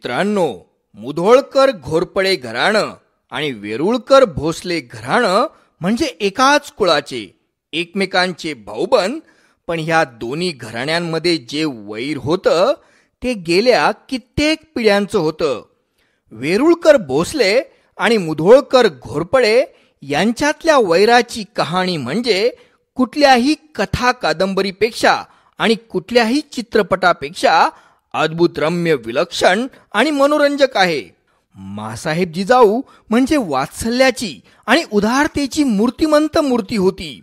मित्रांनो, मुधोळकर घोरपडे घराणं आणि वेरुळकर भोसले घराणं म्हणजे एकाच कुळाचे, एकमेकांचे भाऊबंद. पण ह्या दोन्ही घराण्यांमध्ये जे वैर होतं ते गेल्या कित्येक पिढ्यांचं होतं. वेरुळकर भोसले आणि मुधोळकर घोरपडे यांच्यातल्या वैराची कहाणी म्हणजे कुठल्याही कथा कादंबरीपेक्षा आणि कुठल्याही चित्रपटापेक्षा अद्भुत, रम्य, विलक्षण आणि मनोरंजक आहे. मासाहेब जिजाऊ म्हणजे वात्सल्याची आणि उदारतेची मूर्तिमंत मूर्ती होती.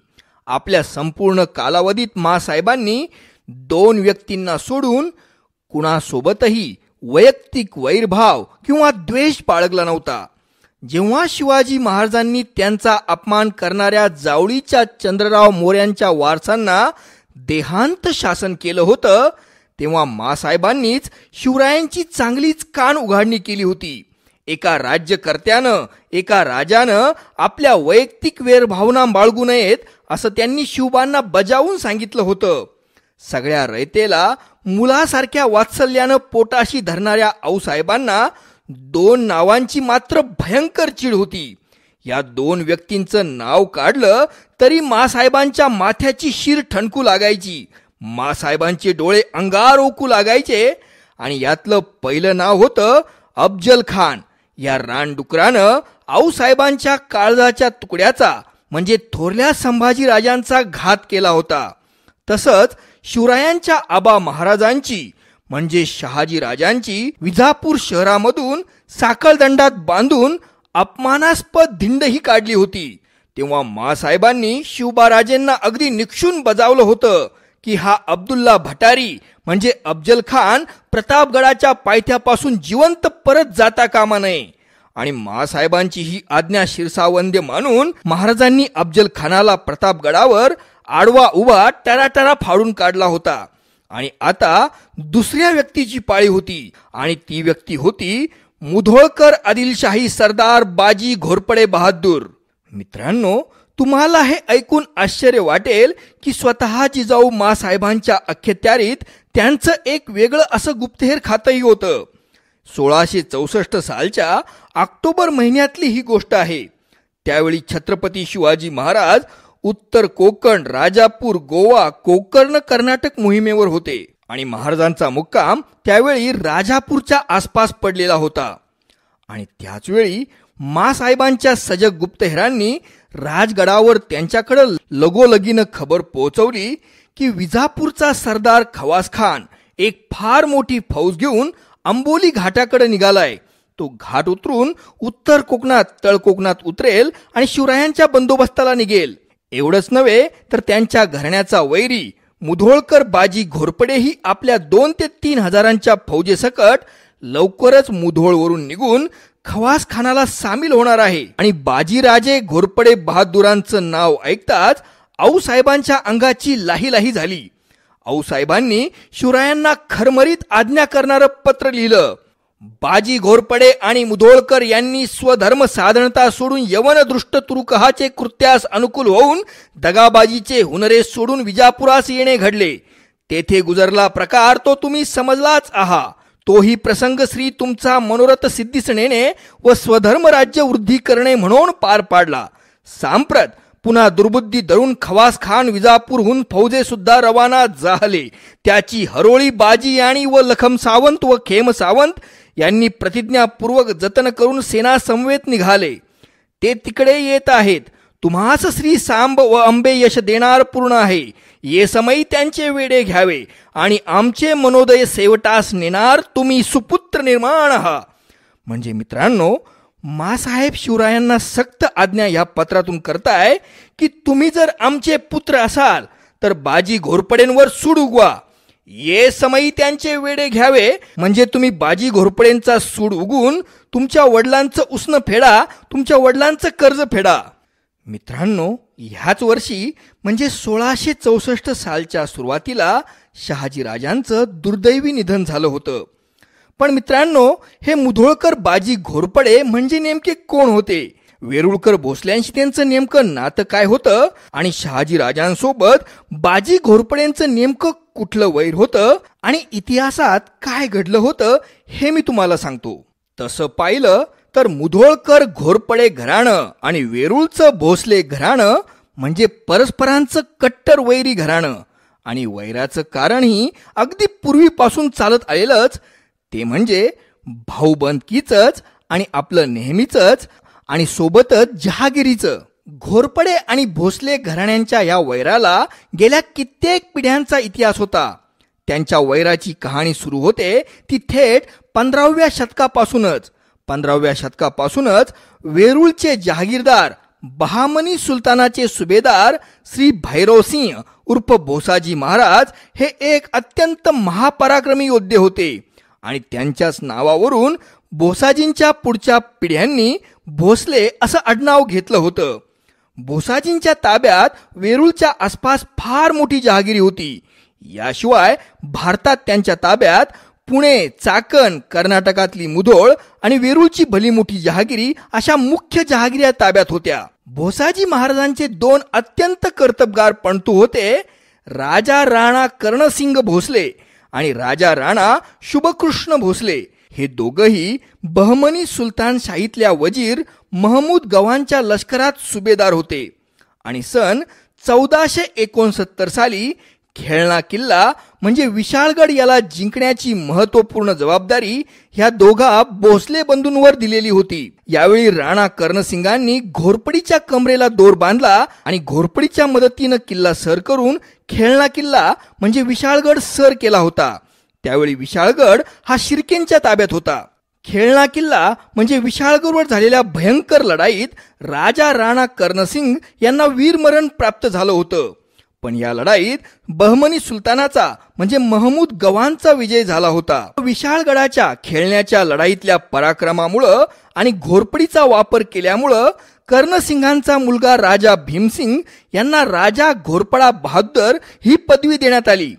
आपल्या संपूर्ण कालावधीत मासाहेबांनी दोन व्यक्तींना सोडून कुणासोबतही वैयक्तिक वैरभाव किंवा द्वेष बाळगला नव्हता. जेव्हा शिवाजी महाराजांनी त्यांचा अपमान करणाऱ्या जावळीच्या चंद्रराव मोऱ्यांच्या वारसांना देहांत शासन केलं होतं, तेव्हा मासाहेबांनीच शिवरायांची चांगलीच कान उघाडणी केली होती. एका राज्यकर्त्यानं, एका राजानं आपल्या वैयक्तिक वेरभावना बाळगू नयेत असं त्यांनी शिवबांना बजावून सांगितलं होतं. सगळ्या रयतेला मुलासारख्या वात्सल्यानं पोटाशी धरणाऱ्या आऊसाहेबांना दोन नावांची मात्र भयंकर चीड होती. या दोन व्यक्तींचं नाव काढलं तरी मासाहेबांच्या माथ्याची शीर ठणकू लागायची, मासाहेबांचे डोळे अंगार ओकू लागायचे. आणि यातलं पहिलं नाव होतं अफजल खान. या रानडुकरानं आऊसाहेबांच्या काळजाच्या तुकड्याचा म्हणजे थोरल्या संभाजीराजांचा घात केला होता. तसंच शिवरायांच्या आबा महाराजांची म्हणजे शहाजीराजांची विजापूर शहरामधून साखळदंडात बांधून अपमानास्पद धिंडही काढली होती. तेव्हा मासाहेबांनी शिवबाराजेंना अगदी निक्षून बजावलं होतं की हा अब्दुल्ला भटारी म्हणजे अफजल खान प्रतापगडाच्या पायथ्यापासून जिवंत परत जाता कामा नये. आणि मासाहेबांची ही आज्ञा शिरसावंद्य मानून महाराजांनी अफजल खानाला प्रतापगडावर आडवा उभा टराटरा फाडून काढला होता. आणि आता दुसऱ्या व्यक्तीची पाळी होती आणि ती व्यक्ती होती मुधोळकर आदिलशाही सरदार बाजी घोरपडे बहादूर. मित्रांनो, तुम्हाला हे ऐकून आश्चर्य वाटेल की स्वतः जिजाऊ मासाहेबांच्या अख्खत्यारीत त्यांचं एक वेगळं असं गुप्तहेर खातंही होतं. 1664 सालच्या ऑक्टोबर महिन्यातली ही गोष्ट आहे. त्यावेळी छत्रपती शिवाजी महाराज उत्तर कोकण, राजापूर, गोवा, कोकर्ण, कर्नाटक मोहिमेवर होते आणि महाराजांचा मुक्काम त्यावेळी राजापूरच्या आसपास पडलेला होता. आणि त्याचवेळी मासाहेबांच्या सजग गुप्तहेरांनी राजगडावर त्यांच्याकडे लगोलगीनं खबर पोहोचवली की विजापूरचा सरदार खवास खान एक फार मोठी फौज घेऊन अंबोली घाटाकडे निघालाय. तो घाट उतरून उत्तर कोकणात, तळ कोकणात उतरेल आणि शिवरायांच्या बंदोबस्ताला निघेल. एवढंच नव्हे तर त्यांच्या घराण्याचा वैरी मुधोळकर बाजी घोरपडेही आपल्या 2 ते 3 हजारांच्या फौजेसकट लवकरच मुधोळवरून निघून खवास खानाला सामील होणार आहे. आणि बाजीराजे घोरपडे बहादुरांचं नाव ऐकताच आऊसाहेबांच्या अंगाची लाही झाली. आऊसाहेबांनी शिवरायांना खरमरीत आज्ञा करणारं पत्र लिहिलं. बाजी घोरपडे आणि मुधोळकर यांनी स्वधर्म साधनता सोडून यवनदृष्ट तुरुकहाचे कृत्यास अनुकूल होऊन दगाबाजीचे हुनरे सोडून विजापुरास येणे घडले. तेथे गुजरला प्रकार तो तुम्ही समजलाच आहात. तोही प्रसंग श्री तुमचा मनोरथ सिद्धीस नेणे व स्वधर्म राज्य वृद्धी करणे म्हणून पार पाडला. सांप्रत पुन्हा दुर्बुद्धी धरून खवास खान विजापूरहून फौजे सुद्धा रवाना झाले. त्याची हरोळी बाजी आणि व लखम सावंत व खेम सावंत यांनी प्रतिज्ञापूर्वक जतन करून सेना समवेत निघाले. ते तिकडे येत आहेत. तुम्हास श्री सांब व अंबे यश देणार पूर्ण आहे. ये समय त्यांचे वेडे घ्यावे आणि आमचे मनोदय सेवटास नेणार तुम्ही सुपुत्र निर्माण आहात. म्हणजे मित्रांनो, मासाहेब शिवरायांना सक्त आज्ञा या पत्रातून करताय की तुम्ही जर आमचे पुत्र असाल तर बाजी घोरपडेंवर सूड उगवा. ये समयी त्यांचे वेडे घ्यावे म्हणजे तुम्ही बाजी घोरपडेंचा सूड उगून तुमच्या वडिलांचं उसनं फेडा, तुमच्या वडिलांचं कर्ज फेडा. मित्रांनो, ह्याच वर्षी म्हणजे 1664 सालच्या सुरुवातीला शहाजीराजांचं दुर्दैवी निधन झालं होतं. पण मित्रांनो, हे मुधोळकर बाजी घोरपडे म्हणजे नेमके कोण होते? वेरुळकर भोसल्यांशी त्यांचं नेमकं नातं काय होतं? आणि शहाजीराजांसोबत बाजी घोरपडेंचं नेमकं कुठलं वैर होतं? आणि इतिहासात काय घडलं होतं हे मी तुम्हाला सांगतो. तसं पाहिलं तर मुधोळकर घोरपडे घराणं आणि वेरूळचं भोसले घराणं म्हणजे परस्परांचं कट्टर वैरी घराणं, आणि वैराचं कारणही अगदी पूर्वीपासून चालत आलेलंच, ते म्हणजे भाऊबंदकीचंच आणि आपलं नेहमीचंच आणि सोबतच जहागिरीचं. घोरपडे आणि भोसले घराण्यांच्या या वैराला गेल्या कित्येक पिढ्यांचा इतिहास होता. त्यांच्या वैराची कहाणी सुरू होते ती थेट 15व्या शतकापासूनच. 15व्या शतकापासूनच वेरूळचे जहागीरदार बहामनी सुलतानाचे सुभेदार श्री भैरवसिंह उर्फ भोसाजी महाराज हे एक अत्यंत महापराक्रमी योद्धे होते, आणि त्यांच्याच नावावरून भोसाजींच्या पुढच्या पिढ्यांनी भोसले असं आडनाव घेतलं होतं. भोसाजींच्या ताब्यात वेरूळच्या आसपास फार मोठी जहागिरी होती. याशिवाय भारतात त्यांच्या ताब्यात पुणे, चाकण, कर्नाटकातली मुधोळ आणि वेरूळची भली मोठी जहागिरी अशा मुख्य जहागिऱ्या ताब्यात होत्या. भोसाजी महाराजांचे दोन अत्यंत कर्तबगार पणतू होते, राजा राणा कर्णसिंग भोसले आणि राजा राणा शुभकृष्ण भोसले. हे दोघंही बहमनी सुलतानशाहीतल्या वजीर महमूद गवानच्या लष्करात सुभेदार होते, आणि सन 1469 साली खेळणा किल्ला म्हणजे विशाळगड याला जिंकण्याची महत्वपूर्ण जबाबदारी ह्या दोघा भोसले बंधूंवर दिलेली होती. यावेळी राणा कर्णसिंगांनी घोरपडीच्या कमरेला दोर बांधला आणि घोरपडीच्या मदतीनं किल्ला सर करून खेळणा किल्ला म्हणजे विशाळगड सर केला होता. त्यावेळी विशाळगड हा शिर्केंच्या ताब्यात होता. खेळणा किल्ला म्हणजे विशाळगडवर झालेल्या भयंकर लढाईत राजा राणा कर्णसिंग यांना वीरमरण प्राप्त झालं होतं. पण या लढाईत बहमनी सुलतानाचा म्हणजे महमूद गवानचा विजय झाला होता. विशाळगडाच्या खेळण्याच्या लढाईतल्या पराक्रमामुळं आणि घोरपडीचा वापर केल्यामुळं कर्णसिंगांचा मुलगा राजा भीमसिंग यांना राजा घोरपडा बहादूर ही पदवी देण्यात आली,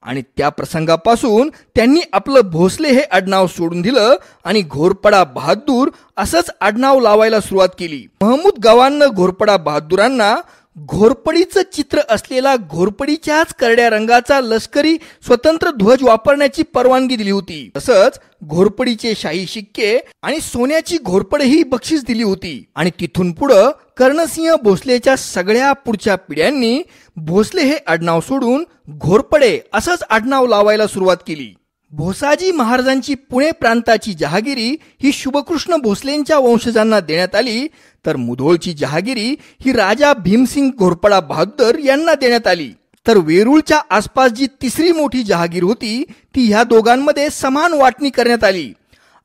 आणि त्या प्रसंगापासून त्यांनी आपलं भोसले हे आडनाव सोडून दिलं आणि घोरपडा बहादूर असंच आडनाव लावायला सुरुवात केली. महमूद गवाननं घोरपडा बहादुरांना घोरपडीचं चित्र असलेला घोरपडीच्याच करड्या रंगाचा लष्करी स्वतंत्र ध्वज वापरण्याची परवानगी दिली होती. तसंच घोरपडीचे शाही शिक्के आणि सोन्याची घोरपडे ही बक्षीस दिली होती. आणि तिथून पुढं कर्णसिंह भोसलेच्या सगळ्या पुढच्या पिढ्यांनी भोसले हे आडनाव सोडून घोरपडे असंच आडनाव लावायला सुरुवात केली. भोसाजी महाराजांची पुणे प्रांताची जहागिरी ही शुभकृष्ण भोसलेंच्या वंशजांना देण्यात आली, तर मुधोळची जहागिरी ही राजा भीमसिंग घोरपडा बहादूर यांना देण्यात आली. तर वेरूळच्या आसपास जी तिसरी मोठी जहागीर होती ती ह्या दोघांमध्ये समान वाटणी करण्यात आली,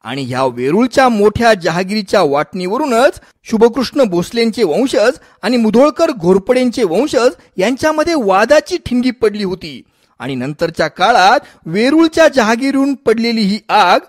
आणि ह्या वेरूळच्या मोठ्या जहागिरीच्या वाटणीवरूनच शुभकृष्ण भोसलेंचे वंशज आणि मुधोळकर घोरपडेंचे वंशज यांच्यामध्ये वादाची ठिणगी पडली होती. आणि नंतरच्या काळात वेरूळच्या जहागिरीहून पडलेली ही आग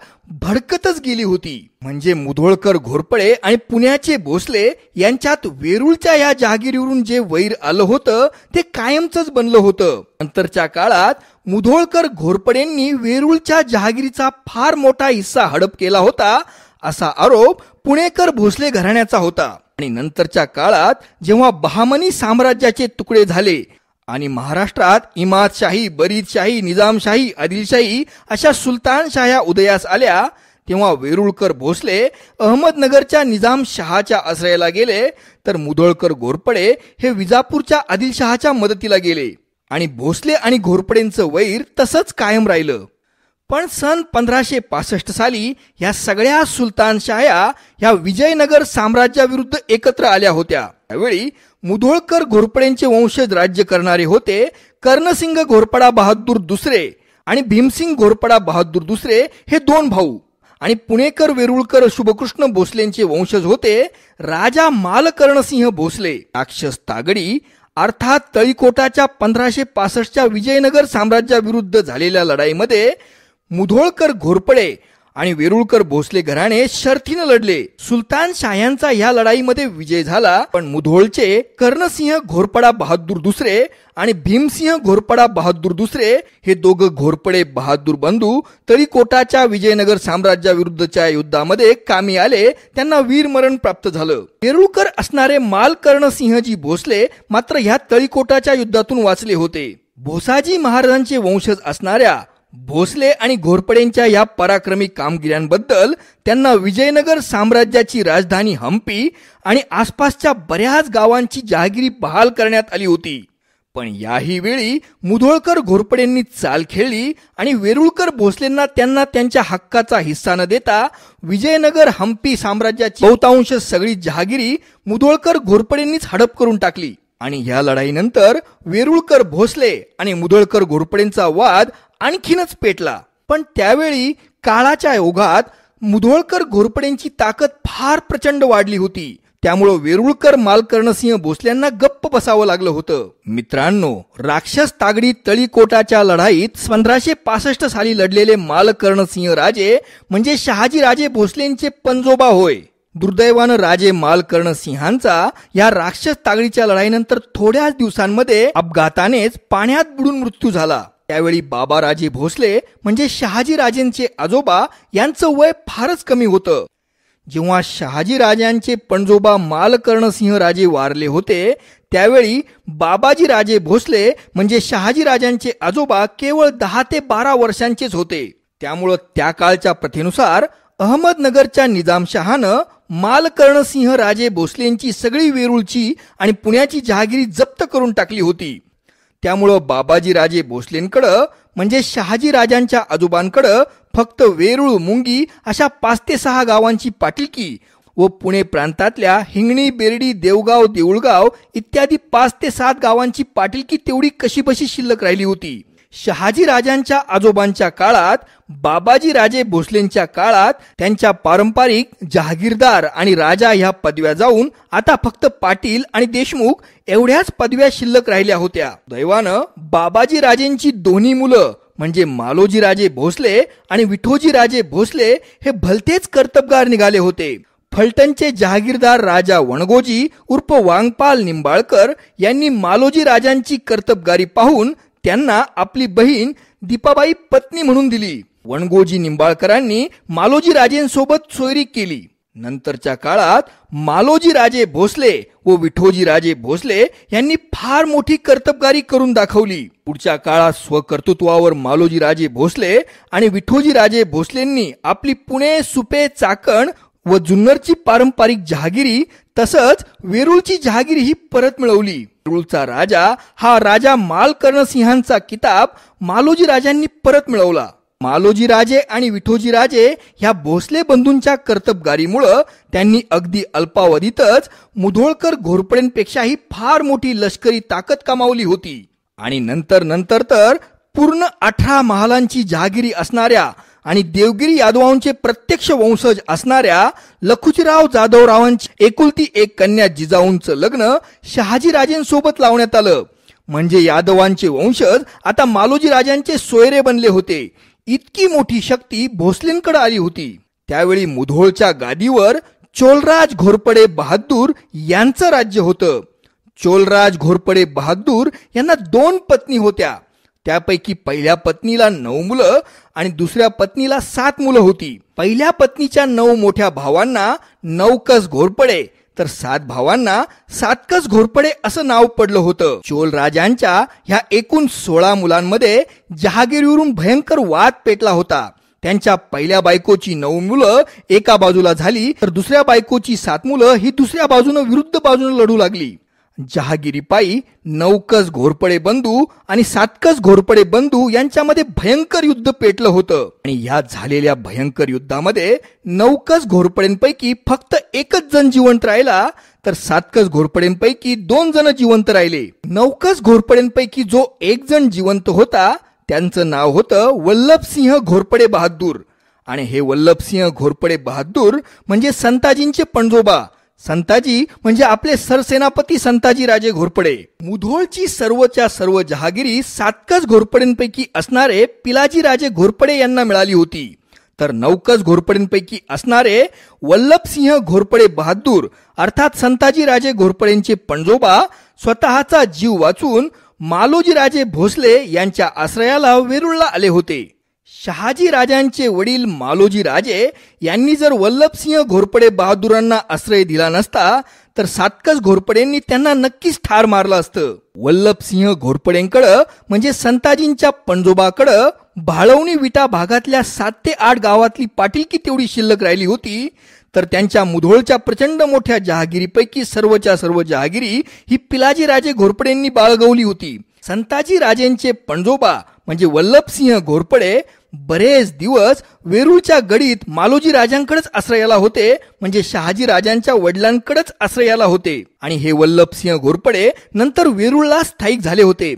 भडकतच गेली होती. म्हणजे मुधोळकर घोरपडे आणि पुण्याचे भोसले यांच्यात वेरूळच्या या जहागिरीवरून जे वैर आलं होतं ते कायमचंच बनलं होतं. नंतरच्या काळात मुधोळकर घोरपडेंनी वेरूळच्या जहागिरीचा फार मोठा हिस्सा हडप केला होता असा आरोप पुणेकर भोसले घराण्याचा होता. आणि नंतरच्या काळात जेव्हा बहामनी साम्राज्याचे तुकडे झाले आणि महाराष्ट्रात इमादशाही, बरीदशाही, निजामशाही, आदिलशाही अशा सुलतानशाह्या उदयास आल्या, तेव्हा वेरूळकर भोसले अहमदनगरच्या निजामशहाच्या आश्रयाला गेले, तर मुधोळकर घोरपडे हे विजापूरच्या आदिलशहाच्या मदतीला गेले, आणि भोसले आणि घोरपडेंचं वैर तसंच कायम राहिलं. पण सन 1565 साली या सगळ्या सुलतानशाह्या या विजयनगर साम्राज्याविरुद्ध एकत्र आल्या होत्या. त्यावेळी मुधोळकर घोरपडेंचे वंशज राज्य करणारे होते कर्णसिंग घोरपडा बहादूर दुसरे आणि भीमसिंग घोरपडा बहादूर दुसरे हे दोन भाऊ, आणि पुणेकर वेरूळकर शुभकृष्ण भोसलेंचे वंशज होते राजा मालकर्णसिंह भोसले. राक्षस तागडी अर्थात तळीकोटाच्या 1565च्या विजयनगर साम्राज्याविरुद्ध झालेल्या लढाईमध्ये मुधोळकर घोरपडे आणि वेरूळकर भोसले घराणे शर्थीनं लढले. सुलतानशाह्यांचा या लढाईमध्ये विजय झाला, पण मुधोळचे कर्णसिंह घोरपडा बहादूर दुसरे आणि भीमसिंह घोरपडा बहादूर दुसरे हे दोघं घोरपडे बहादूर बंधू तळीकोटाच्या विजयनगर साम्राज्याविरुद्धच्या युद्धामध्ये कामी आले, त्यांना वीरमरण प्राप्त झालं. वेरूळकर असणारे मालकर्णसिंहजी भोसले मात्र ह्या तळीकोटाच्या युद्धातून वाचले होते. भोसाजी महाराजांचे वंशज असणाऱ्या भोसले आणि घोरपडेंच्या या पराक्रमी कामगिऱ्यांबद्दल त्यांना विजयनगर साम्राज्याची राजधानी हंपी आणि आसपासच्या बऱ्याच गावांची जहागिरी बहाल करण्यात आली होती. पण याही वेळी मुधोळकर घोरपडेंनी चाल खेळली आणि वेरुळकर भोसलेंना त्यांना त्यांच्या हक्काचा हिस्सा न देता विजयनगर हंपी साम्राज्याची बहुतांश सगळी जहागिरी मुधोळकर घोरपडेंनीच हडप करून टाकली. आणि या लढाईनंतर वेरुळकर भोसले आणि मुधोळकर घोरपडेंचा वाद आणखीनच पेटला. पण त्यावेळी काळाच्या ओघात मुधोळकर घोरपडेंची ताकद फार प्रचंड वाढली होती. त्यामुळं वेरुळकर मालकर्णसिंह भोसल्यांना गप्प बसावं लागलं होतं. मित्रांनो, राक्षस तागडी तळीकोटाच्या लढाईत 1565 साली लढलेले मालकर्णसिंह राजे म्हणजे शहाजीराजे भोसलेंचे पंजोबा होय. दुर्दैवानं राजे मालकर्णसिंहांचा या राक्षस तागडीच्या लढाईनंतर थोड्याच दिवसांमध्ये अपघातानेच पाण्यात बुडून मृत्यू झाला. त्यावेळी बाबाराजे भोसले म्हणजे शहाजीराजेंचे आजोबा यांचं वय फारच कमी होतं. जेव्हा शहाजीराजांचे पणजोबा मालकर्णसिंह राजे वारले होते त्यावेळी बाबाजी राजे भोसले म्हणजे शहाजीराजांचे आजोबा केवळ 10 ते 12 वर्षांचेच होते. त्यामुळं त्या काळच्या प्रथेनुसार अहमदनगरच्या निजामशहानं मालकर्णसिंह राजे भोसलेंची सगळी वेरूळची आणि पुण्याची जहागिरी जप्त करून टाकली होती. त्यामुळं बाबाजी राजे भोसलेंकडं म्हणजे शहाजीराजांच्या आजोबांकडं फक्त वेरूळ, मुंगी अशा 5 ते 6 गावांची पाटीलकी व पुणे प्रांतातल्या हिंगणी, बेर्डी, देवगाव, देऊळगाव इत्यादी 5 ते 7 गावांची पाटीलकी तेवढी कशीबशी शिल्लक राहिली होती. शहाजीराजांच्या आजोबांच्या काळात, बाबाजी राजे भोसलेंच्या काळात त्यांच्या पारंपरिक जहागीरदार आणि राजा ह्या पदव्या जाऊन आता फक्त पाटील आणि देशमुख एवढ्याच पदव्या शिल्लक राहिल्या होत्या. दैवानं बाबाजी राजेंची दोन्ही मुलं म्हणजे मालोजी राजे भोसले आणि विठोजी राजे भोसले हे भलतेच कर्तबगार निघाले होते. फलटणचे जहागीरदार राजा वणगोजी उर्फ वांगपाल निंबाळकर यांनी मालोजी राजांची कर्तबगारी पाहून त्यांना आपली बहीण दीपाबाई पत्नी म्हणून दिली. वणगोजी निंबाळकरांनी मालोजी राजेंसोबत सोयरी केली. नंतरच्या काळात मालोजी राजे भोसले व विठोजी राजे भोसले यांनी फार मोठी कर्तबगारी करून दाखवली. पुढच्या काळात स्वकर्तृत्वावर मालोजी राजे भोसले आणि विठोजी राजे भोसलेंनी आपली पुणे, सुपे, चाकण व जुन्नरची पारंपरिक जहागिरी तसंच वेरूळची जहागिरी ही परत मिळवली. वेरूळचा राजा हा राजा मालकर्णसिंहांचा किताब मालोजी राजांनी परत मिळवला. मालोजी राजे आणि विठोजी राजे ह्या भोसले बंधूंच्या कर्तबगारीमुळं त्यांनी अगदी अल्पावधीतच मुधोळकर घोरपडेंपेक्षाही फार मोठी लष्करी ताकद कमावली होती. आणि नंतर तर पूर्ण 18 महालांची जहागिरी असणाऱ्या आणि देवगिरी यादवांचे प्रत्यक्ष वंशज असणाऱ्या लखुजीराव जाधवरावांची एकुलती एक कन्या जिजाऊंचं लग्न शहाजीराजेंसोबत लावण्यात आलं. म्हणजे यादवांचे वंशज आता मालोजी राजांचे सोयरे बनले होते. इतकी मोठी शक्ती भोसलेंकडे आली होती. त्यावेळी मुधोळच्या गादीवर चोलराज घोरपडे बहादूर यांचं राज्य होतं. चोलराज घोरपडे बहादूर यांना 2 पत्नी होत्या. त्यापैकी पहिल्या पत्नीला 9 मुलं आणि दुसऱ्या पत्नीला 7 मुलं होती. पहिल्या पत्नीच्या 9 मोठ्या भावांना 9 कस घोरपडे तर 7 भावांना 7 कस घोरपडे असं नाव पडलं होतं. चोल राजांच्या ह्या एकूण 16 मुलांमध्ये जहागिरीवरून भयंकर वाद पेटला होता. त्यांच्या पहिल्या बायकोची 9 मुलं एका बाजूला झाली तर दुसऱ्या बायकोची 7 मुलं ही दुसऱ्या बाजूनं विरुद्ध बाजूनं लढू लागली. जहागिरीपायी 9 कस घोरपडे बंधू आणि 7 कस घोरपडे बंधू यांच्यामध्ये भयंकर युद्ध पेटलं होतं. आणि या झालेल्या भयंकर युद्धामध्ये 9 कस घोरपडेंपैकी फक्त एकच जण जिवंत राहिला तर 7 कस घोरपडेंपैकी 2 जण जिवंत राहिले. 9 कस घोरपडेंपैकी जो एक जण जिवंत होता त्यांचं नाव होतं वल्लभसिंह घोरपडे बहादूर. आणि हे वल्लभसिंह घोरपडे बहादूर म्हणजे संताजींचे पणजोबा. संताजी म्हणजे आपले सरसेनापती संताजी राजे घोरपडे. मुधोळची सर्वच्या सर्व जहागिरी 7 कस घोरपडेंपैकी असणारे पिलाजी राजे घोरपडे यांना मिळाली होती. तर 9 कस घोरपडेंपैकी असणारे वल्लभसिंह घोरपडे बहादूर अर्थात संताजी राजे घोरपडेंचे पणजोबा स्वतःचा जीव वाचून मालोजी राजे भोसले यांच्या आश्रयाला वेरूळला आले होते. शहाजी राजांचे वडील मालोजी राजे यांनी जर वल्लभसिंह घोरपडे बहादुरांना आश्रय दिला नसता तर 7 कस घोरपडेंनी त्यांना नक्कीच ठार मारलं असतं. वल्लभसिंह घोरपडेंकडं म्हणजे संताजींच्या पणजोबाकडं भाळवणी विटा भागातल्या 7 ते 8 गावातली पाटीलकी तेवढी शिल्लक राहिली होती, तर त्यांच्या मुधोळच्या प्रचंड मोठ्या जहागिरीपैकी सर्वच्या सर्व जहागिरी ही पिलाजी राजे घोरपडेंनी बाळगवली होती. संताजी राजेंचे पणजोबा म्हणजे वल्लभसिंह घोरपडे बरेच दिवस वेरूळच्या गडीत मालोजी राजांकडेच आश्रयाला होते, म्हणजे शहाजी राजांच्या वडिलांकडेच आश्रयाला होते. आणि हे वल्लभसिंह घोरपडे नंतर वेरूळला स्थायिक झाले होते.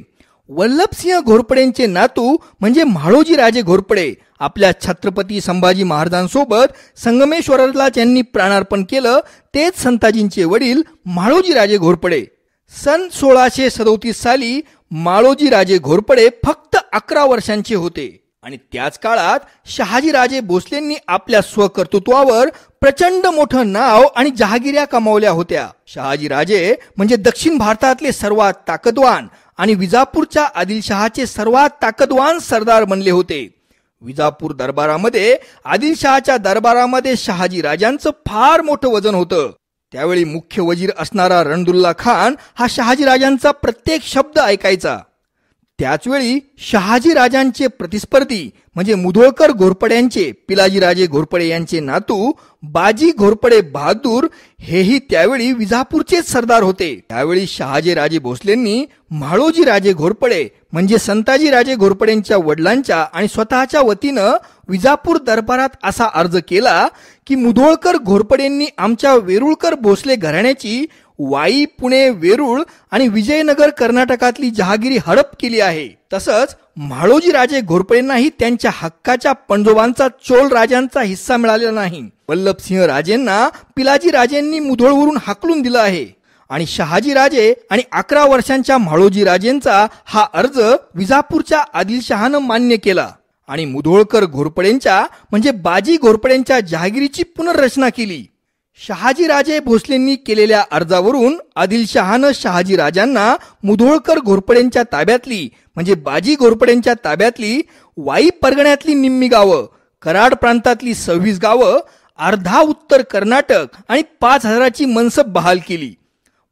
वल्लभसिंह घोरपडेंचे नातू म्हणजे म्हाळोजी राजे घोरपडे आपल्या छत्रपती संभाजी महाराजांसोबत संगमेश्वराला ज्यांनी प्राणार्पण केलं तेच संताजींचे वडील म्हाळोजी राजे घोरपडे. सन 1637 साली माळोजी राजे घोरपडे फक्त 11 वर्षांचे होते. आणि त्याच काळात शहाजी राजे भोसलेंनी आपल्या स्वकर्तृत्वावर प्रचंड मोठं नाव आणि जहागिऱ्या कमावल्या होत्या. शहाजी राजे म्हणजे दक्षिण भारतातले सर्वात ताकदवान आणि विजापूरच्या आदिलशहाचे सर्वात ताकदवान सरदार बनले होते. विजापूर दरबारामध्ये आदिलशहाच्या दरबारामध्ये शहाजी राजांचं फार मोठं वजन होतं. त्यावेळी मुख्य वजीर असणारा रणदुल्ला खान हा शहाजी राजांचा प्रत्येक शब्द ऐकायचा. त्याचवेळी शहाजी राजांचे प्रतिस्पर्धी म्हणजे मुधोळकर घोरपड्यांचे पिलाजी राजे घोरपडे यांचे नातू बाजी घोरपडे बहादूर हेही त्यावेळी विजापूरचेच सरदार होते. त्यावेळी शहाजी राजे भोसलेंनी म्हाळोजी राजे घोरपडे म्हणजे संताजी राजे घोरपडेंच्या वडिलांच्या आणि स्वतःच्या वतीनं विजापूर दरबारात असा अर्ज केला की मुधोळकर घोरपडेंनी आमच्या वेरूळकर भोसले घराण्याची वाई, पुणे, वेरूळ आणि विजयनगर कर्नाटकातली जहागिरी हडप केली आहे. तसंच म्हाळोजी राजे घोरपडेंनाही त्यांच्या हक्काच्या पणजोबांचा चोल राजांचा हिस्सा मिळालेला नाही. वल्लभसिंह राजेंना पिलाजी राजेंनी मुधोळवरून हाकलून दिलं आहे. आणि शहाजी राजे आणि 11 वर्षांच्या म्हाळोजी राजेंचा हा अर्ज विजापूरच्या आदिलशहानं मान्य केला आणि मुधोळकर घोरपडेंच्या म्हणजे बाजी घोरपडेंच्या जहागिरीची पुनर्रचना केली. शहाजी राजे भोसलेंनी केलेल्या अर्जावरून आदिलशहानं शहाजी राजांना मुधोळकर घोरपडेंच्या ताब्यातली म्हणजे बाजी घोरपडेंच्या ताब्यातली वाई परगण्यातली निम्मी गावं, कराड प्रांतातली 26 गावं, अर्धा उत्तर कर्नाटक आणि 5,000ची मनसब बहाल केली.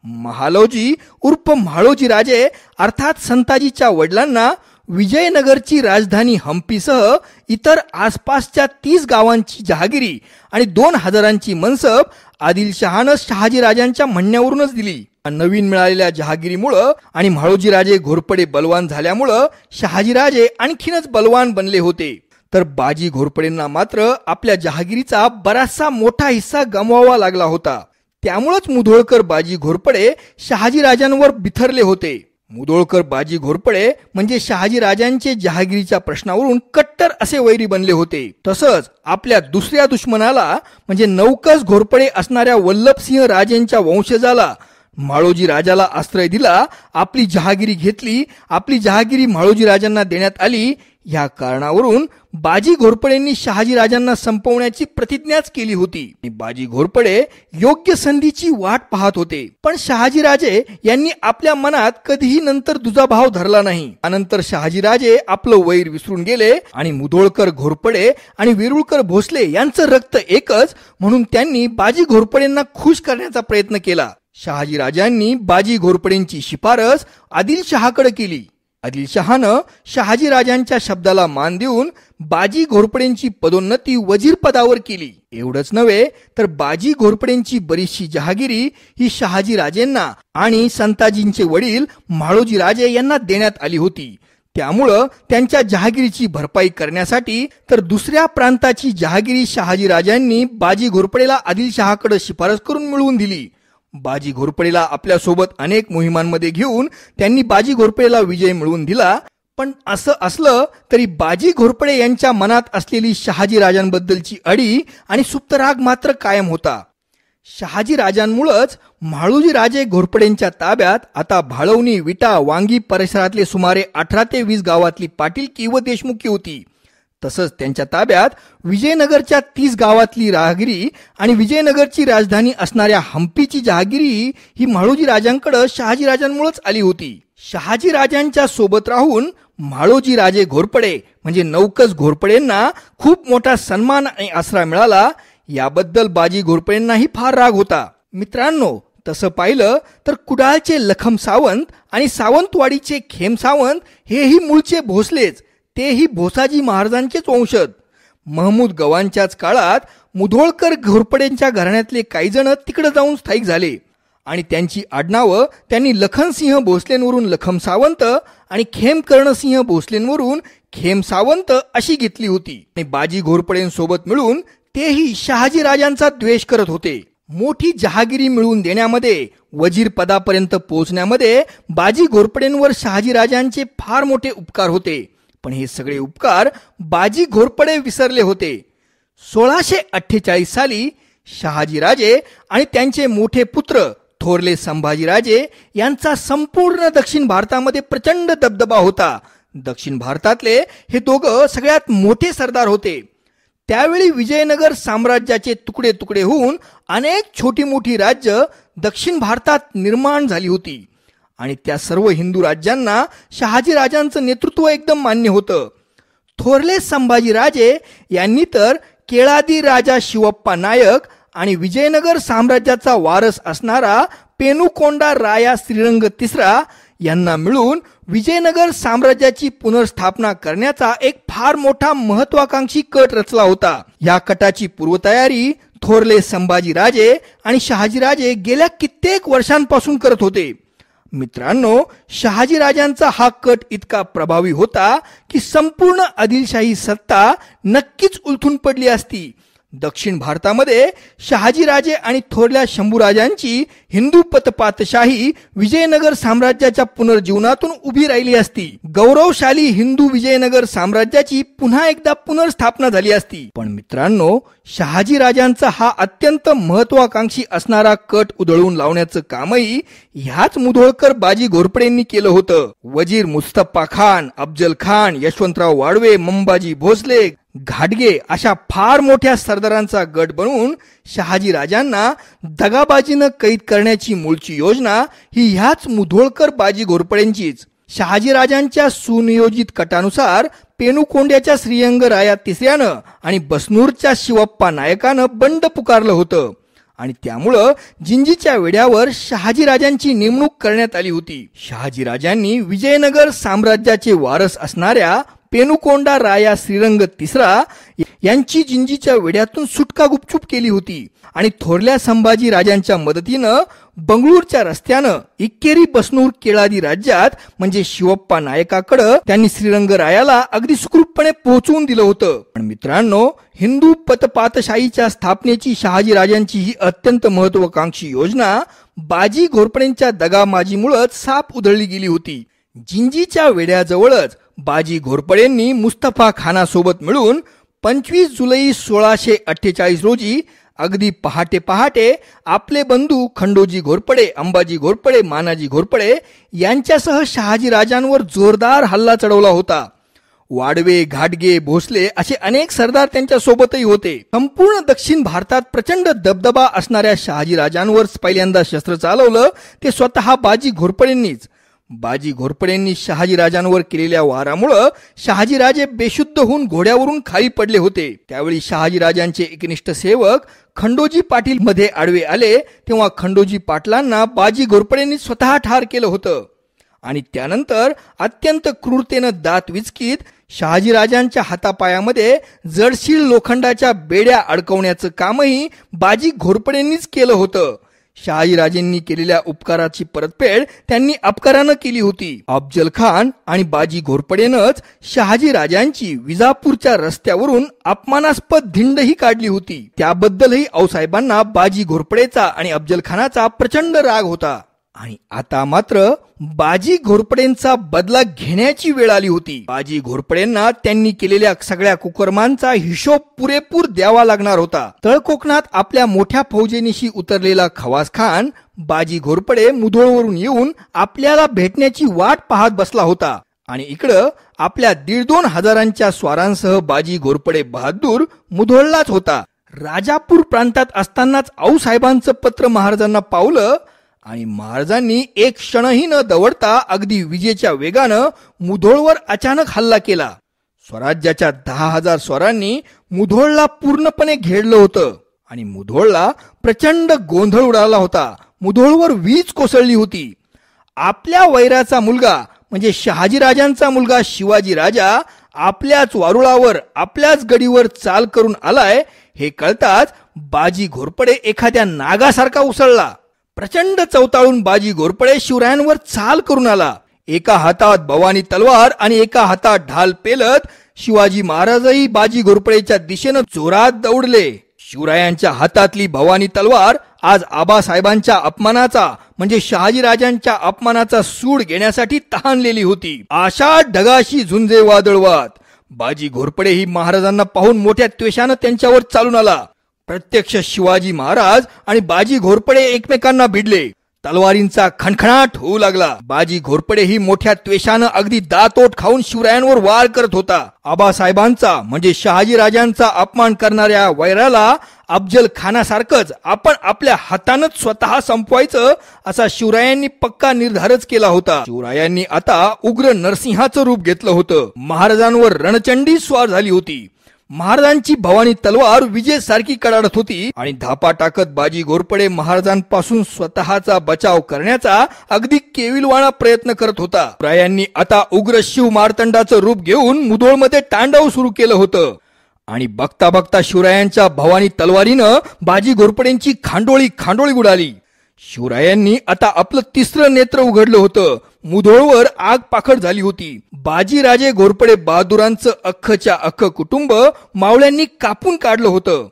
महालोजी उर्फ म्हाळोजी राजे अर्थात संताजीच्या वडिलांना विजयनगरची राजधानी हम्पीसह इतर आसपासच्या 30 गावांची जहागिरी आणि 2,000ची मनसब आदिलशहानं शहाजी राजांच्या म्हणण्यावरूनच दिली. नवीन मिळालेल्या जहागिरीमुळं आणि म्हाळोजी राजे घोरपडे बलवान झाल्यामुळं शहाजी राजे आणखीनच बलवान बनले होते. तर बाजी घोरपडेंना मात्र आपल्या जहागिरीचा बराचसा मोठा हिस्सा गमवावा लागला होता. त्यामुळेच मुधोळकर बाजी घोरपडे शहाजी राजांवर बिथरले होते. मुधोळकर बाजी घोरपडे म्हणजे शहाजी राजांचे जहागिरीच्या प्रश्नावरून कट्टर असे वैरी बनले होते. तसंच आपल्या दुसऱ्या दुश्मनाला म्हणजे नौकस घोरपडे असणाऱ्या वल्लभसिंह राजेंच्या वंशजाला म्हाळोजी राजाला आश्रय दिला, आपली जहागिरी घेतली, आपली जहागिरी म्हाळोजी राजांना देण्यात आली. ह्या कारणावरून बाजी घोरपडेंनी शहाजी राजांना संपवण्याची प्रतिज्ञाच केली होती. बाजी घोरपडे योग्य संधीची वाट पाहत होते, पण शहाजी राजे यांनी आपल्या मनात कधीही नंतर दुजाभाव धरला नाही. त्यानंतर शहाजी राजे आपलं वैर विसरून गेले आणि मुधोळकर घोरपडे आणि वेरूळकर भोसले यांचं रक्त एकच म्हणून त्यांनी बाजी घोरपडेंना खुश करण्याचा प्रयत्न केला. शहाजी राजांनी बाजी घोरपडेंची शिफारस आदिलशहाकडे केली. आदिलशहानं शहाजी राजांच्या शब्दाला मान देऊन बाजी घोरपडेंची पदोन्नती वजीर पदावर केली. एवढंच नव्हे तर बाजी घोरपडेंची बरीचशी जहागिरी ही शहाजी राजेंना आणि संताजींचे वडील म्हाळोजी राजे यांना देण्यात आली होती. त्यामुळं त्यांच्या जहागिरीची भरपाई करण्यासाठी तर दुसऱ्या प्रांताची जहागिरी शहाजी राजांनी बाजी घोरपडेला आदिलशहाकडे शिफारस करून मिळवून दिली. बाजी घोरपडेला आपल्या सोबत अनेक मोहिमांमध्ये घेऊन त्यांनी बाजी घोरपडेला विजय मिळवून दिला. पण असं असलं तरी बाजी घोरपडे यांच्या मनात असलेली शहाजी राजांबद्दलची अडी आणि सुप्त राग मात्र कायम होता. शहाजी राजांमुळेच म्हाळोजी राजे घोरपडेंच्या ताब्यात आता भाळवणी, विटा, वांगी परिसरातले सुमारे 18 ते 20 गावातली पाटीलकी व देशमुखी होती. तसंच त्यांच्या ताब्यात विजयनगरच्या 30 गावातली जहागिरी आणि विजयनगरची राजधानी असणाऱ्या हम्पीची जहागिरी ही म्हाळोजी राजांकडे शहाजी राजांमुळेच आली होती. शहाजी राजांच्या सोबत राहून म्हाळोजी राजे घोरपडे म्हणजे नौकस घोरपडेंना खूप मोठा सन्मान आणि आसरा मिळाला. याबद्दल बाजी घोरपडेंनाही फार राग होता. मित्रांनो, तसं पाहिलं तर कुडाळचे लखम सावंत आणि सावंतवाडीचे खेम सावंत हेही मूळचे भोसलेच. तेही भोसाजी महाराजांचेच वंशज. महमूद गवांच्याच काळात मुधोळकर घोरपडेंच्या घराण्यातले काही जण तिकडे जाऊन स्थायिक झाले आणि त्यांची आडनावं त्यांनी लखनसिंह भोसलेंवरून लखम सावंत आणि खेमकर्णसिंह भोसलेंवरून खेम सावंत अशी घेतली होती. आणि बाजी घोरपडेंसोबत मिळून तेही शहाजी राजांचा द्वेष करत होते. मोठी जहागिरी मिळवून देण्यामध्ये, वजीर पदापर्यंत पोहोचण्यामध्ये बाजी घोरपडेंवर शहाजी राजांचे फार मोठे उपकार होते. पण हे सगळे उपकार बाजी घोरपडे विसरले होते. 1648 साली शहाजीराजे आणि त्यांचे मोठे पुत्र थोरले संभाजीराजे यांचा संपूर्ण दक्षिण भारतामध्ये प्रचंड दबदबा होता. दक्षिण भारतातले हे दोघं सगळ्यात मोठे सरदार होते. त्यावेळी विजयनगर साम्राज्याचे तुकडे तुकडे होऊन अनेक छोटी मोठी राज्य दक्षिण भारतात निर्माण झाली होती आणि त्या सर्व हिंदू राज्यांना शहाजी राजांचं नेतृत्व एकदम मान्य होतं. थोरले संभाजीराजे यांनी तर केळादी राजा शिवप्पा नायक आणि विजयनगर साम्राज्याचा वारस असणारा पेनुकोंडा राया श्रीरंग तिसरा यांना मिळून विजयनगर साम्राज्याची पुनर्स्थापना करण्याचा एक फार मोठा महत्वाकांक्षी कट रचला होता. या कटाची पूर्वतयारी थोरले संभाजीराजे आणि शहाजीराजे गेल्या कित्येक वर्षांपासून करत होते. मित्रांनो, शहाजीराजांचा हा कट इतका प्रभावी होता की संपूर्ण आदिलशाही सत्ता नक्कीच उलथून पडली असती. दक्षिण भारतामध्ये शहाजीराजे आणि थोरल्या शंभूराजांची हिंदू पतपातशाही विजयनगर साम्राज्याच्या पुनर्जीवनातून उभी राहिली असती. गौरवशाली हिंदू विजयनगर साम्राज्याची पुन्हा एकदा पुनर्स्थापना झाली असती. पण मित्रांनो, शहाजीराजांचा हा अत्यंत महत्वाकांक्षी असणारा कट उधळून लावण्याचं कामही ह्याच मुधोळकर बाजी घोरपडेंनी केलं होतं. वजीर मुस्तफा खान, अफजल खान, यशवंतराव वाडवे, मंबाजी भोसले, घाटगे अशा फार मोठ्या सरदारांचा गट बनवून शहाजी राजांना दगाबाजीनं कैद करण्याची मूळची योजना ही ह्याच मुधोळकर बाजी घोरपडेंचीच. शहाजीराजांच्या सुनियोजित कटानुसार पेनुकोंड्याच्या श्रीरंग राया तिसऱ्यानं आणि बसनूरच्या शिवप्पा नायकानं बंड पुकारलं होतं आणि त्यामुळं जिंजीच्या वेड्यावर शहाजीराजांची नेमणूक करण्यात आली होती. शहाजीराजांनी विजयनगर साम्राज्याचे वारस असणाऱ्या पेनुकोंडा राया श्रीरंग तिसरा यांची जिंजीच्या वेड्यातून सुटका गुपचूप केली होती आणि थोरल्या संभाजी राजांच्या मदतीनं बंगळूरच्या रस्त्यानं इक्केरी बसनूर केळादी राज्यात म्हणजे शिवप्पा नायकाकडे त्यांनी श्रीरंग रायाला अगदी सुखरूपपणे पोहोचवून दिलं होतं. पण मित्रांनो, हिंदू पतपातशाहीच्या स्थापनेची शहाजी राजांची ही अत्यंत महत्वाकांक्षी योजना बाजी घोरपडेंच्या दगामाजीमुळेच साप उधळली गेली होती. जिंजीच्या वेड्याजवळच बाजी घोरपडेंनी मुस्तफा खानासोबत मिळून 25 जुलै 1648 रोजी अगदी पहाटे पहाटे आपले बंधू खंडोजी घोरपडे, अंबाजी घोरपडे, मानाजी घोरपडे यांच्यासह शहाजी राजांवर जोरदार हल्ला चढवला होता. वाडवे, घाटगे, भोसले असे अनेक सरदार त्यांच्या सोबतही होते. संपूर्ण दक्षिण भारतात प्रचंड दबदबा असणाऱ्या शहाजी राजांवर पहिल्यांदा शस्त्र चालवलं ते स्वतः बाजी घोरपडेंनीच. बाजी घोरपडेंनी शहाजी राजांवर केलेल्या वारामुळे शहाजीराजे बेशुद्ध होऊन घोड्यावरून खाली पडले होते. त्यावेळी शहाजी राजांचे एकनिष्ठ सेवक खंडोजी पाटील मध्ये आडवे आले तेव्हा खंडोजी पाटलांना बाजी घोरपडेंनी स्वतः ठार केलं होतं आणि त्यानंतर अत्यंत क्रूरतेनं दात विचकीत शहाजीराजांच्या हातापायामध्ये जडशील लोखंडाच्या बेड्या अडकवण्याचं कामही बाजी घोरपडेंनीच केलं होतं. शहाजीराजेंनी केलेल्या उपकाराची परतफेड त्यांनी अपकारानं केली होती. अफजल खान आणि बाजी घोरपडेनंच शहाजीराजांची विजापूरच्या रस्त्यावरून अपमानास्पद धिंडही काढली होती. त्याबद्दलही आऊसाहेबांना बाजी घोरपडेचा आणि अफजल खानाचा प्रचंड राग होता आणि आता मात्र बाजी घोरपडेंचा बदला घेण्याची वेळ आली होती. बाजी घोरपडेंना त्यांनी केलेल्या सगळ्या कुकर्मांचा हिशोब पुरेपूर द्यावा लागणार होता. तळकोकणात आपल्या मोठ्या फौजेनिशी उतरलेला खवास खान बाजी घोरपडे मुधोळवरून येऊन आपल्याला भेटण्याची वाट पाहत बसला होता आणि इकडं आपल्या 1,500-2 हजारांच्या स्वारांसह बाजी घोरपडे बहादूर मुधोळलाच होता. राजापूर प्रांतात असतानाच आऊसाहेबांचं पत्र महाराजांना पावलं आणि महाराजांनी एक क्षणही न दवडता अगदी विजेच्या वेगानं मुधोळवर अचानक हल्ला केला. स्वराज्याच्या 10,000 स्वारांनी मुधोळला पूर्णपणे घेरलं होतं आणि मुधोळला प्रचंड गोंधळ उडाला होता. मुधोळवर वीज कोसळली होती. आपल्या वैराचा मुलगा म्हणजे शहाजीराजांचा मुलगा शिवाजी राजा आपल्याच वारुळावर आपल्याच गडीवर चाल करून आलाय हे कळताच बाजी घोरपडे एखाद्या नागासारखा उसळला. प्रचंड चवताळून बाजी घोरपडे शिवरायांवर चाल करून आला. एका हातात भवानी तलवार आणि एका हातात ढाल पेलत शिवाजी महाराजही बाजी घोरपडेच्या दिशेनं जोरात दौडले. शिवरायांच्या हातातली भवानी तलवार आज आबासाहेबांच्या अपमानाचा म्हणजे शहाजीराजांच्या अपमानाचा सूड घेण्यासाठी तहानलेली होती. अशा ढगाशी झुंजे वादळवात बाजी घोरपडे ही महाराजांना पाहून मोठ्या त्वेषानं त्यांच्यावर चालून आला. प्रत्यक्ष शिवाजी महाराज आणि बाजी घोरपडे एकमेकांना भिडले. तलवारींचा खणखणाट होऊ लागला. बाजी घोरपडे ही मोठ्या त्वेषानं अगदी दातोट खाऊन शिवरायांवर वार करत होता. आबासाहेबांचा म्हणजे शहाजीराजांचा अपमान करणाऱ्या वैराला अफजल खानासारखंच आपण आपल्या हातानंच स्वतः संपवायचं असा शिवरायांनी पक्का निर्धारच केला होता. शिवरायांनी आता उग्र नरसिंहाचं रूप घेतलं होतं. महाराजांवर रणचंडी स्वार झाली होती. महाराजांची भवानी तलवार विजय सारखी कडाडत होती आणि धापा टाकत बाजी घोरपडे महाराजांपासून स्वतःचा बचाव करण्याचा अगदी केविलवाणा प्रयत्न करत होता. शिवरायांनी आता उग्र शिव मार्तंडाचं रूप घेऊन मुधोळमध्ये तांडव सुरू केलं होतं आणि बघता बघता शिवरायांच्या भवानी तलवारीनं बाजी घोरपडेंची खांडोळी उडाली. शिवरायांनी आता आपलं तिसरं नेत्र उघडलं होतं. मुधोळवर आग पाखड झाली होती. बाजीराजे घोरपडे बहादुरांचं अख्खच्या अख्ख कुटुंब मावळ्यांनी कापून काढलं होतं.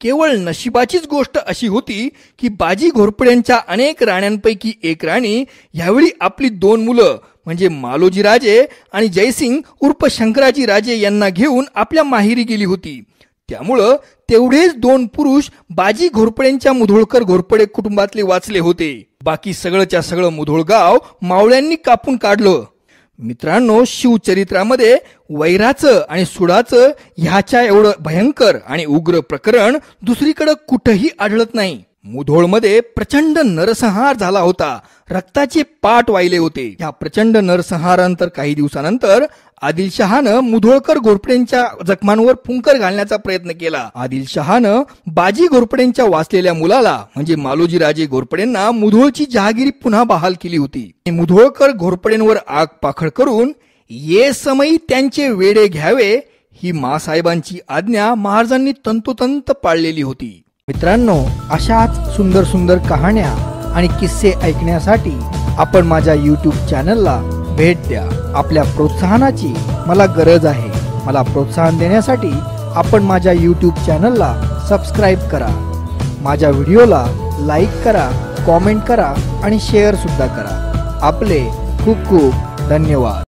केवळ नशिबाचीच गोष्ट अशी होती की बाजी घोरपड्यांच्या अनेक राण्यांपैकी एक राणी यावेळी आपली 2 मुलं म्हणजे मालोजी राजे आणि जयसिंग उर्फ शंकराजी राजे यांना घेऊन आपल्या माहेरी गेली होती. त्यामुळं तेवढेच 2 पुरुष बाजी घोरपड्यांच्या मुधोळकर घोरपडे कुटुंबातले वाचले होते. बाकी सगळंच्या सगळं मुधोळ गाव मावळ्यांनी कापून काढलं. मित्रांनो, शिवचरित्रामध्ये वैराचं आणि सुडाचं ह्याच्या एवढं भयंकर आणि उग्र प्रकरण दुसरीकडे कुठंही आढळत नाही. मुधोळमध्ये प्रचंड नरसंहार झाला होता. रक्ताचे पाट वाहिले होते. या प्रचंड नरसंहारानंतर काही दिवसानंतर आदिलशहानं मुधोळकर घोरपडेंच्या जखमांवर फुंकर घालण्याचा प्रयत्न केला. आदिलशहानं बाजी घोरपडेंच्या वाचलेल्या मुलाला म्हणजे मालोजी राजे घोरपडेंना मुधोळची जहागिरी पुन्हा बहाल केली होती. मुधोळकर घोरपडेंवर आग पाखड करून ये समयी त्यांचे वेडे घ्यावे ही मासाहेबांची आज्ञा महाराजांनी तंतोतंत पाळलेली होती. मित्रांनो, अशाच सुंदर सुंदर कहाण्या आणि किस्से ऐकण्यासाठी आपण माझ्या YouTube चॅनलला भेट द्या. आपल्या प्रोत्साहनाची मला गरज आहे. मला प्रोत्साहन देण्यासाठी आपण माझ्या YouTube चॅनलला सबस्क्राईब करा. माझ्या व्हिडिओला लाईक करा, कॉमेंट करा आणि शेअर सुद्धा करा. आपले खूप खूप धन्यवाद.